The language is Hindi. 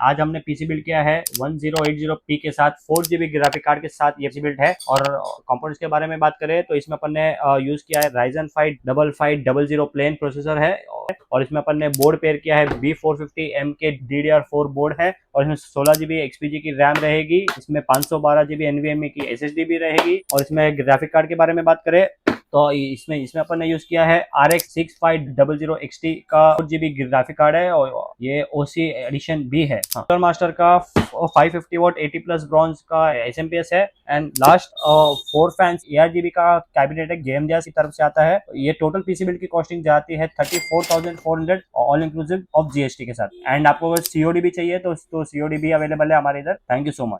आज हमने पीसी बिल्ड किया है 1080p के साथ 4GB ग्राफिक कार्ड के साथ ये पीसी बिल्ड है। और कंपोनेंट्स के बारे में बात करें तो इसमें अपन ने यूज किया है Ryzen 5 5500 प्लेन प्रोसेसर है। और इसमें अपन ने बोर्ड पेयर किया है B450M के DDR4 बोर्ड है। और इसमें 16GB XPG की रैम रहेगी। इसमें 512GB NVMe की SSD भी रहेगी। और इसमें ग्राफिक कार्ड के बारे में बात करें तो इसमें इसमें अपन ने यूज किया है RX 6500 XT का 4GB ग्राफिक कार्ड है। और ये OC एडिशन भी है। मास्टर का 550 वॉट 80 प्लस ब्रॉन्ज का SMPS है। एंड लास्ट 4 फैंस ARGB का कैबिनेट है, गेम की तरफ से आता है। ये टोटल पीसी बिल्ड की कॉस्टिंग जाती है 34,400 ऑल इंक्लूसिव ऑफ GST के साथ। एंड आपको अगर COD भी चाहिए तो COD भी अवेलेबल है हमारे इधर। Thank you so much.